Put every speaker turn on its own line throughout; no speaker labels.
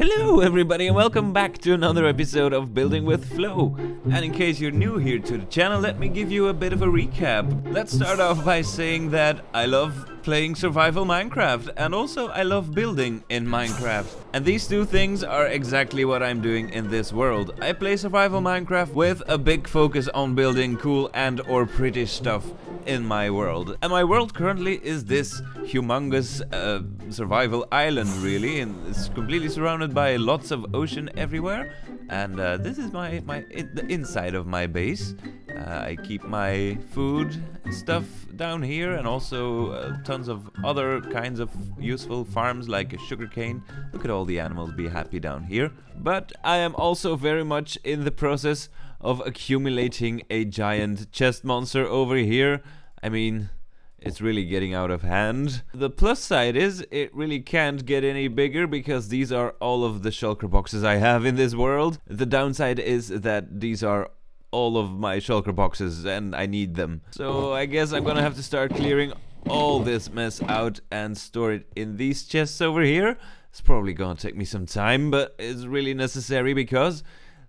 Hello everybody and welcome back to another episode of Building with Flo. And in case you're new here to the channel, let me give you a bit of a recap. Let's start off by saying that I love playing survival Minecraft and also I love building in Minecraft. And these two things are exactly what I'm doing in this world. I play survival Minecraft with a big focus on building cool and or pretty stuff in my world. And my world currently is this humongous survival island really, and it's completely surrounded by lots of ocean everywhere. And this is the inside of my base. I keep my food stuff down here and also tons of other kinds of useful farms like a sugarcane. Look at all the animals be happy down here. But I am also very much in the process of accumulating a giant chest monster over here. I mean, it's really getting out of hand. The plus side is it really can't get any bigger because these are all of the shulker boxes I have in this world. The downside is that these are all of my shulker boxes and I need them. So I guess I'm gonna have to start clearing all this mess out and store it in these chests over here. It's probably gonna take me some time, but it's really necessary because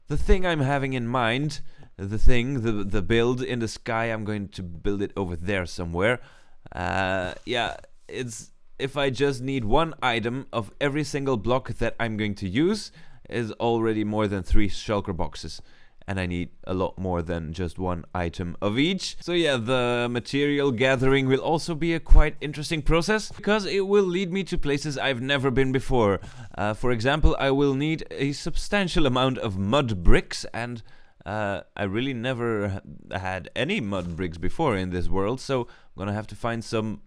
the thing I'm having in mind, the build in the sky, I'm going to build it over there somewhere. Yeah, it's if I just need one item of every single block that I'm going to use is already more than 3 shulker boxes. And I need a lot more than just one item of each. So yeah, the material gathering will also be a quite interesting process because it will lead me to places I've never been before. For example, I will need a substantial amount of mud bricks, and I really never had any mud bricks before in this world, so I'm gonna have to find some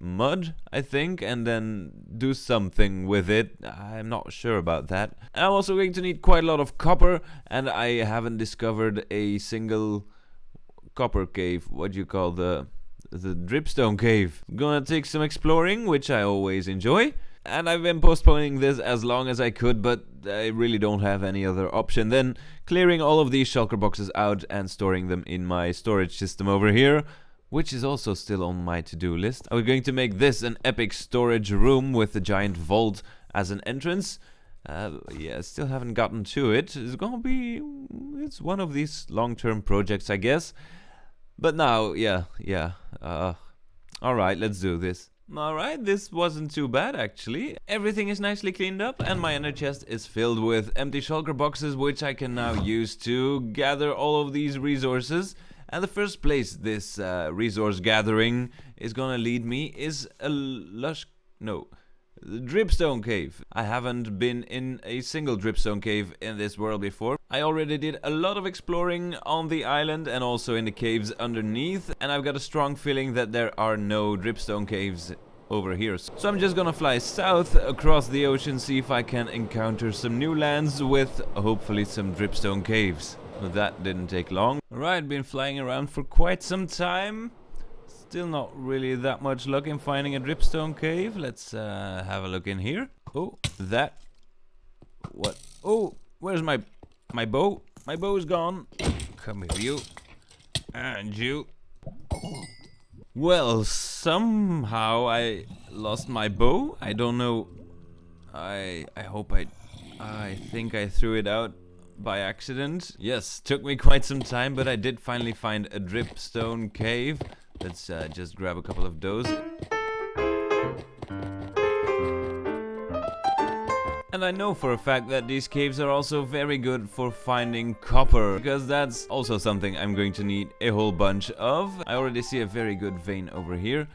mud, I think, and then do something with it. I'm not sure about that. And I'm also going to need quite a lot of copper, and I haven't discovered a single copper cave. What do you call the dripstone cave? Gonna take some exploring, which I always enjoy. And I've been postponing this as long as I could, but I really don't have any other option than clearing all of these shulker boxes out and storing them in my storage system over here, which is also still on my to-do list. We're going to make this an epic storage room with a giant vault as an entrance. Yeah, still haven't gotten to it. It's one of these long-term projects, I guess. But now, yeah. Alright, let's do this. Alright, this wasn't too bad actually. Everything is nicely cleaned up and my inner chest is filled with empty shulker boxes, which I can now use to gather all of these resources. And the first place this resource gathering is gonna lead me is a dripstone cave. I haven't been in a single dripstone cave in this world before. I already did a lot of exploring on the island and also in the caves underneath, and I've got a strong feeling that there are no dripstone caves over here. So I'm just gonna fly south across the ocean, see if I can encounter some new lands with hopefully some dripstone caves. That didn't take long. Alright, been flying around for quite some time. Still not really that much luck in finding a dripstone cave. Let's have a look in here. Oh, that. What? Oh, where's my bow? My bow is gone. Come here, you. And you. Well, somehow I lost my bow. I don't know. I think I threw it out by accident. Yes, took me quite some time, but I did finally find a dripstone cave. Let's just grab a couple of those. And I know for a fact that these caves are also very good for finding copper, because that's also something I'm going to need a whole bunch of. I already see a very good vein over here.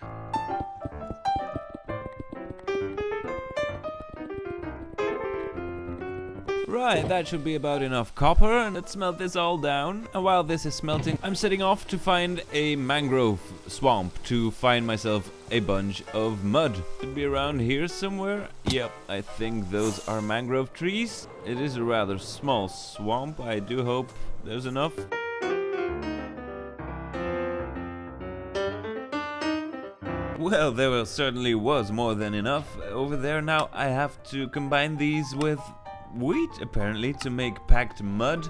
Right, that should be about enough copper, and let's smelt this all down. And while this is smelting, I'm setting off to find a mangrove swamp to find myself a bunch of mud. Could be around here somewhere. Yep, I think those are mangrove trees. It is a rather small swamp. I do hope there's enough. Well, there certainly was more than enough over there. Now I have to combine these with wheat apparently to make packed mud,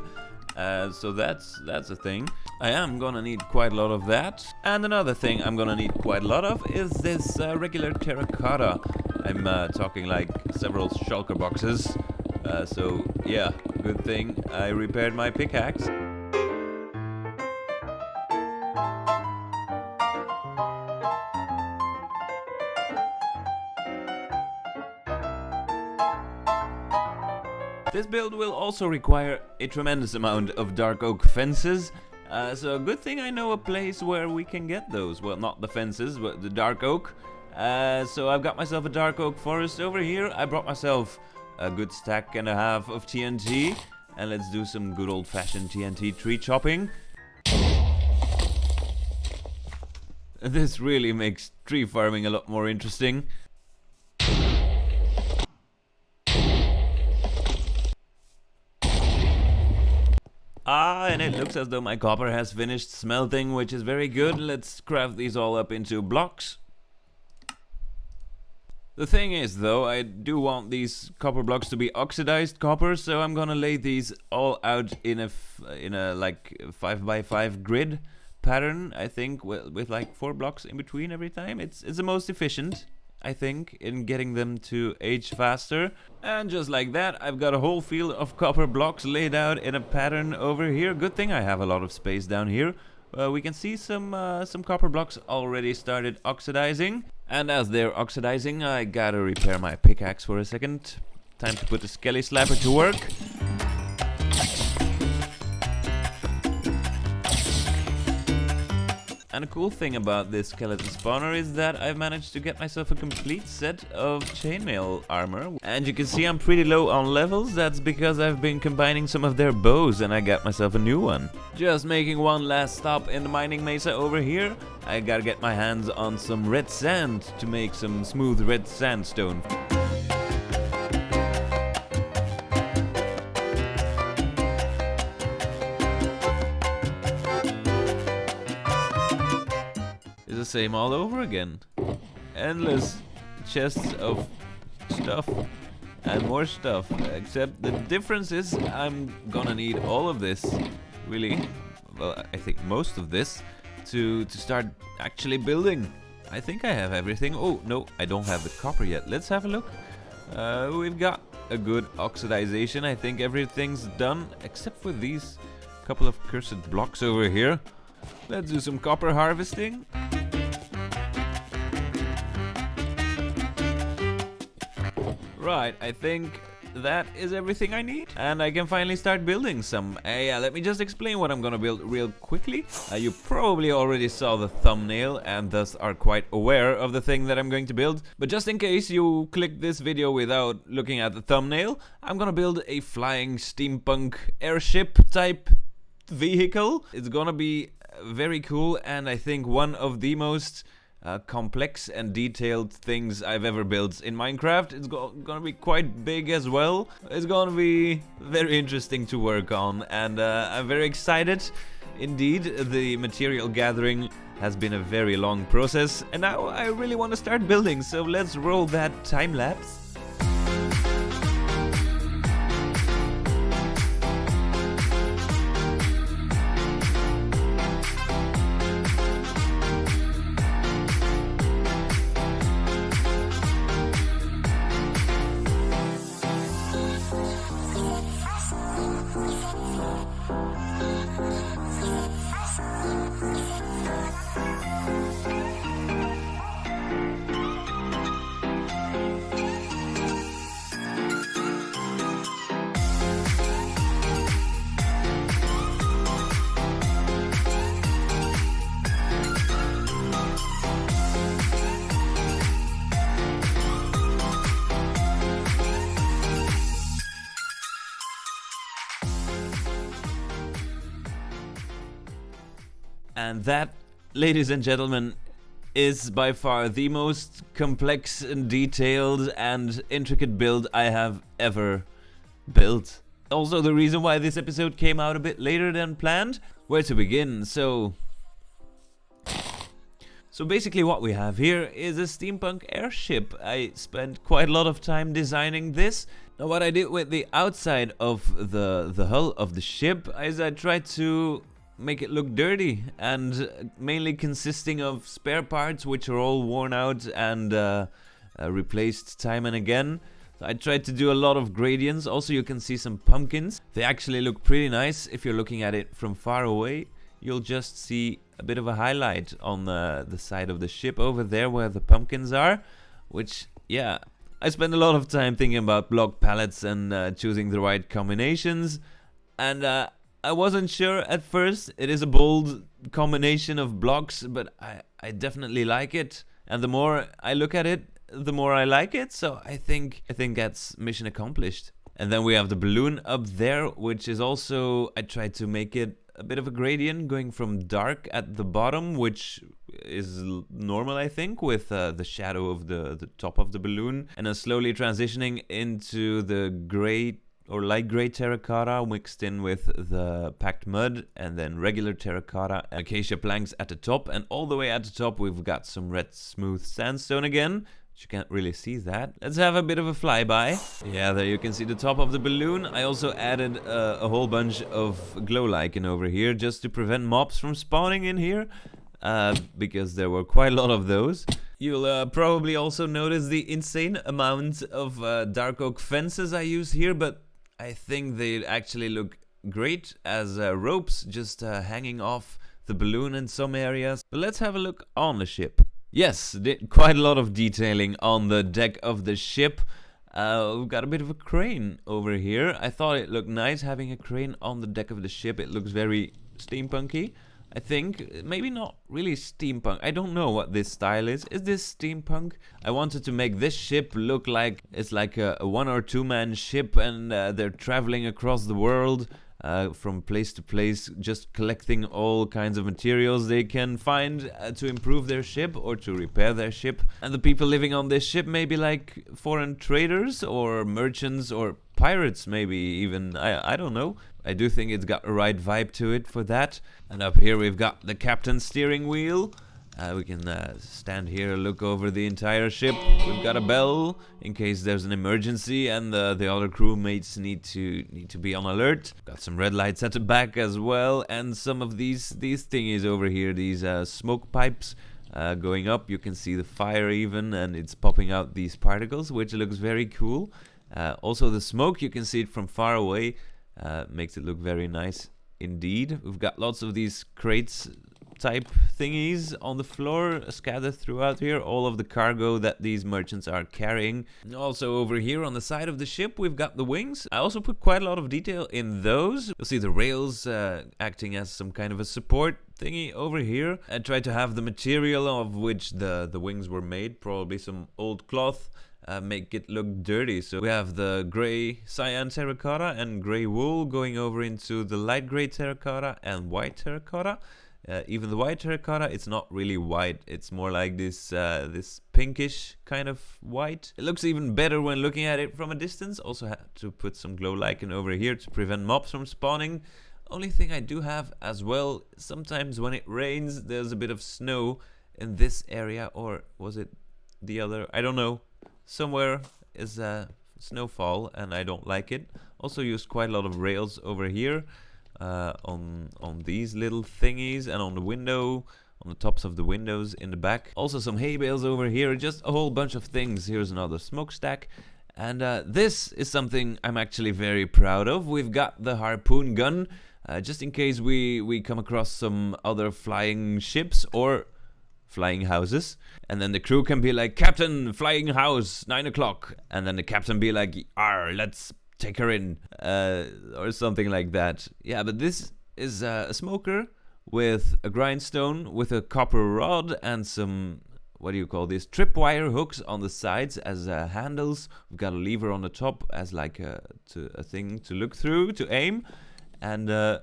so that's a thing. I am gonna need quite a lot of that. And another thing I'm gonna need quite a lot of is this regular terracotta. I'm talking like several shulker boxes So yeah, good thing I repaired my pickaxe. This build will also require a tremendous amount of dark oak fences, so a good thing I know a place where we can get those. Well, not the fences, but the dark oak. So I've got myself a dark oak forest over here. I brought myself a good stack and a half of TNT, and let's do some good old-fashioned TNT tree chopping. This really makes tree farming a lot more interesting. And it looks as though my copper has finished smelting, which is very good. Let's craft these all up into blocks. The thing is, though, I do want these copper blocks to be oxidized copper, so I'm gonna lay these all out in a like 5x5 grid pattern. I think with like 4 blocks in between every time. It's the most efficient, I think, in getting them to age faster. And just like that, I've got a whole field of copper blocks laid out in a pattern over here. Good thing I have a lot of space down here. We can see some copper blocks already started oxidizing. And as they're oxidizing, I gotta repair my pickaxe for a second. Time to put the skelly slapper to work. And the cool thing about this skeleton spawner is that I've managed to get myself a complete set of chainmail armor. And you can see I'm pretty low on levels. That's because I've been combining some of their bows and I got myself a new one. Just making one last stop in the mining mesa over here. I gotta get my hands on some red sand to make some smooth red sandstone. The same all over again. Endless chests of stuff and more stuff, except the difference is I'm gonna need all of this, really, well, I think most of this, to start actually building. I think I have everything. Oh no, I don't have the copper yet. Let's have a look. We've got a good oxidization. I think everything's done except for these couple of cursed blocks over here. Let's do some copper harvesting. Right, I think that is everything I need, and I can finally start building some. Yeah, let me just explain what I'm gonna build real quickly. You probably already saw the thumbnail and thus are quite aware of the thing that I'm going to build, but just in case you click this video without looking at the thumbnail, I'm gonna build a Flying Steampunk Airship type vehicle. It's gonna be very cool, and I think one of the most complex and detailed things I've ever built in Minecraft. It's gonna be quite big as well. It's gonna be very interesting to work on, and I'm very excited. Indeed, the material gathering has been a very long process, and now I really want to start building, so let's roll that time lapse. And that, ladies and gentlemen, is by far the most complex and detailed and intricate build I have ever built. Also the reason why this episode came out a bit later than planned. Where to begin? So basically what we have here is a steampunk airship. I spent quite a lot of time designing this. Now what I did with the outside of the hull of the ship is I tried to make it look dirty, and mainly consisting of spare parts which are all worn out and replaced time and again. So I tried to do a lot of gradients. Also, you can see some pumpkins. They actually look pretty nice. If you're looking at it from far away, you'll just see a bit of a highlight on the side of the ship over there where the pumpkins are. Which, yeah, I spent a lot of time thinking about block palettes and choosing the right combinations. And I wasn't sure at first. It is a bold combination of blocks, but I definitely like it. And the more I look at it, the more I like it. So I think that's mission accomplished. And then we have the balloon up there, which is also, I tried to make it a bit of a gradient going from dark at the bottom, which is normal, I think, with the shadow of the top of the balloon, and then slowly transitioning into the gray or light gray terracotta mixed in with the packed mud, and then regular terracotta and acacia planks at the top. And all the way at the top we've got some red smooth sandstone again. You can't really see that. Let's have a bit of a flyby. Yeah, there you can see the top of the balloon. I also added a whole bunch of glow lichen over here just to prevent mobs from spawning in here, because there were quite a lot of those. You'll probably also notice the insane amount of dark oak fences I use here, but I think they actually look great as ropes just hanging off the balloon in some areas. But let's have a look on the ship. Yes, quite a lot of detailing on the deck of the ship. We've got a bit of a crane over here. I thought it looked nice having a crane on the deck of the ship. It looks very steampunky, I think. Maybe not really steampunk. I don't know what this style is. Is this steampunk? I wanted to make this ship look like it's like a 1 or 2 man ship, and they're traveling across the world. From place to place, just collecting all kinds of materials they can find to improve their ship or to repair their ship. And the people living on this ship may be like foreign traders or merchants or pirates, maybe even. I don't know. I do think it's got the right vibe to it for that. And up here we've got the captain's steering wheel. We can stand here, look over the entire ship. We've got a bell in case there's an emergency and the other crewmates need to be on alert. Got some red lights at the back as well, and some of these thingies over here, these smoke pipes going up. You can see the fire even, and it's popping out these particles, which looks very cool. Also the smoke, you can see it from far away, makes it look very nice indeed. We've got lots of these crates type thingies on the floor scattered throughout here, all of the cargo that these merchants are carrying. Also over here on the side of the ship we've got the wings. I also put quite a lot of detail in those. You'll see the rails acting as some kind of a support thingy over here. I tried to have the material of which the wings were made, probably some old cloth, make it look dirty. So we have the gray cyan terracotta and gray wool going over into the light gray terracotta and white terracotta. Even the white terracotta, it's not really white, it's more like this this pinkish kind of white. It looks even better when looking at it from a distance. Also had to put some glow lichen over here to prevent mobs from spawning. Only thing I do have as well, sometimes when it rains there's a bit of snow in this area, or was it the other? I don't know. Somewhere is snowfall and I don't like it. Also used quite a lot of rails over here. On these little thingies and on the window, on the tops of the windows in the back. Also some hay bales over here, just a whole bunch of things. Here's another smokestack. And this is something I'm actually very proud of. We've got the harpoon gun, just in case we come across some other flying ships or flying houses. And then the crew can be like, Captain, flying house, 9 o'clock. And then the captain be like, "Arr, let's take her in," or something like that. Yeah, but this is a smoker with a grindstone with a copper rod and some, what do you call this, tripwire hooks on the sides as handles. We've got a lever on the top as like a thing to look through to aim, and a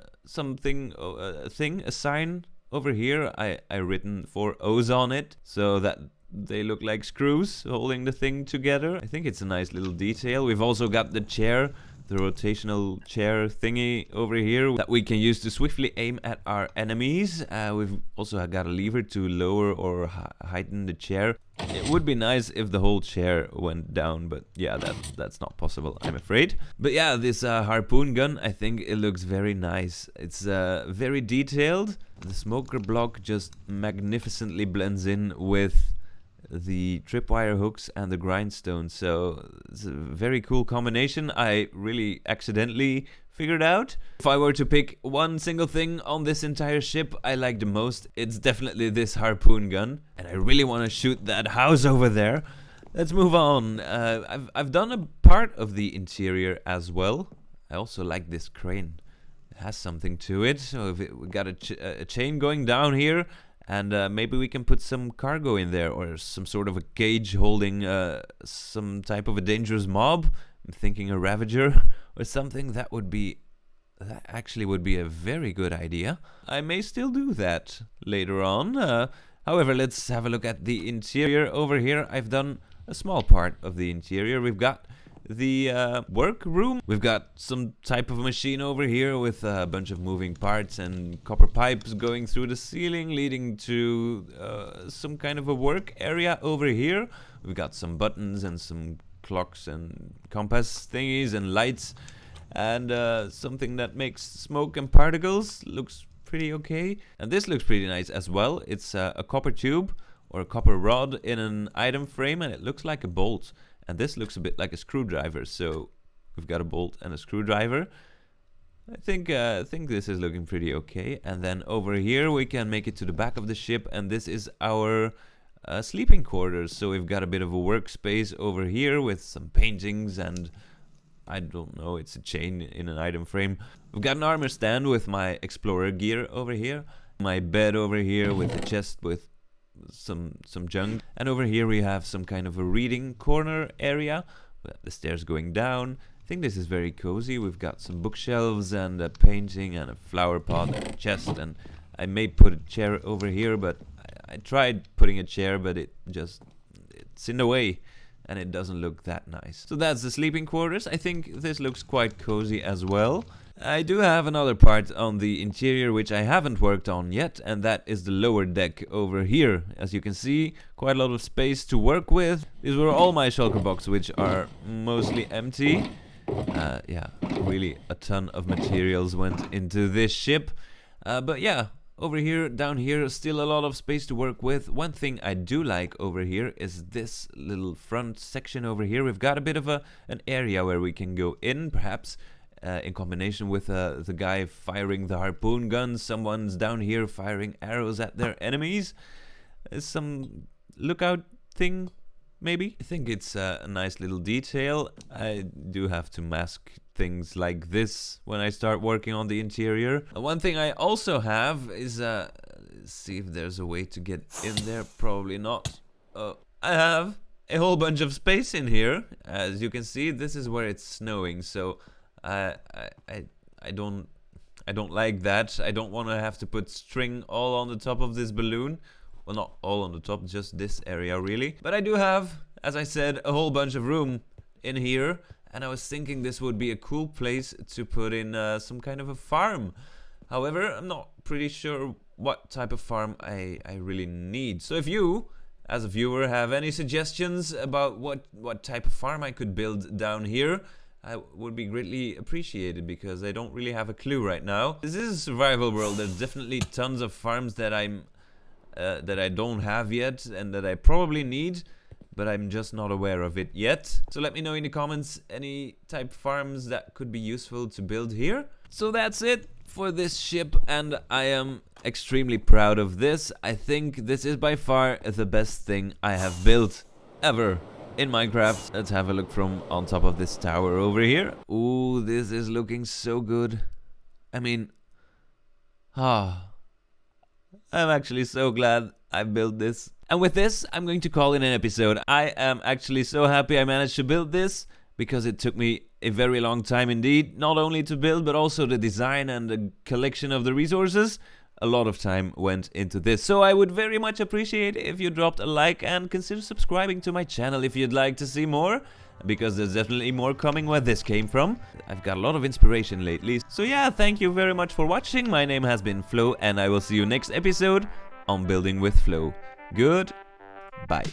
sign over here I written 4 O's on it so that they look like screws holding the thing together. I think it's a nice little detail. We've also got the chair, the rotational chair thingy over here that we can use to swiftly aim at our enemies. We've also got a lever to lower or heighten the chair. It would be nice if the whole chair went down, but yeah, that's not possible, I'm afraid. But yeah, this harpoon gun, I think it looks very nice. It's very detailed. The smoker block just magnificently blends in with the tripwire hooks and the grindstone. So it's a very cool combination. I really accidentally figured out. If I were to pick one single thing on this entire ship I like the most, it's definitely this harpoon gun. And I really want to shoot that house over there. Let's move on. I've done a part of the interior as well. I also like this crane. It has something to it. So if we got a chain going down here, and maybe we can put some cargo in there, or some sort of a cage holding some type of a dangerous mob. I'm thinking a Ravager or something. That actually would be a very good idea. I may still do that later on. However, let's have a look at the interior over here. I've done a small part of the interior. We've got the workroom. We've got some type of machine over here with a bunch of moving parts and copper pipes going through the ceiling, leading to some kind of a work area over here. We've got some buttons and some clocks and compass thingies and lights, and something that makes smoke and particles. Looks pretty okay. And this looks pretty nice as well. It's a copper tube or a copper rod in an item frame, and it looks like a bolt. And this looks a bit like a screwdriver, so we've got a bolt and a screwdriver. I think this is looking pretty okay. And then over here we can make it to the back of the ship, and this is our sleeping quarters. So we've got a bit of a workspace over here with some paintings, and I don't know, it's a chain in an item frame. We've got an armor stand with my explorer gear over here. My bed over here with a chest with some junk, and over here we have some kind of a reading corner area with the stairs going down. I think this is very cozy. We've got some bookshelves and a painting and a flower pot and a chest, and I may put a chair over here, but I tried putting a chair, but it's in the way and it doesn't look that nice. So that's the sleeping quarters. I think this looks quite cozy as well. I do have another part on the interior which I haven't worked on yet, and that is the lower deck over here. As you can see, quite a lot of space to work with. These were all my shulker boxes, which are mostly empty. Yeah, really a ton of materials went into this ship. But yeah, over here, down here, still a lot of space to work with. One thing I do like over here is this little front section over here. We've got a bit of an area where we can go in, perhaps in combination with the guy firing the harpoon guns. Someone's down here firing arrows at their enemies. Some lookout thing, maybe? I think it's a nice little detail. I do have to mask things like this when I start working on the interior. One thing I also have is, see if there's a way to get in there. Probably not. I have a whole bunch of space in here. As you can see, this is where it's snowing, so I don't like that. I don't want to have to put string all on the top of this balloon. Well, not all on the top, just this area really. But I do have, as I said, a whole bunch of room in here, and I was thinking this would be a cool place to put in some kind of a farm. However, I'm not pretty sure what type of farm I really need. So if you, as a viewer, have any suggestions about what type of farm I could build down here, I would be greatly appreciated, because I don't really have a clue right now. This is a survival world. There's definitely tons of farms that that I don't have yet and that I probably need, but I'm just not aware of it yet. So let me know in the comments any type of farms that could be useful to build here. So that's it for this ship, and I am extremely proud of this. I think this is by far the best thing I have built ever in Minecraft. Let's have a look from on top of this tower over here. Ooh, this is looking so good. I mean, I'm actually so glad I built this. And with this, I'm going to call it an episode. I am actually so happy I managed to build this, because it took me a very long time indeed. Not only to build, but also the design and the collection of the resources. A lot of time went into this, so I would very much appreciate if you dropped a like and consider subscribing to my channel if you'd like to see more, because there's definitely more coming where this came from. I've got a lot of inspiration lately. So yeah, thank you very much for watching. My name has been Flo, and I will see you next episode on Building with Flo. Goodbye.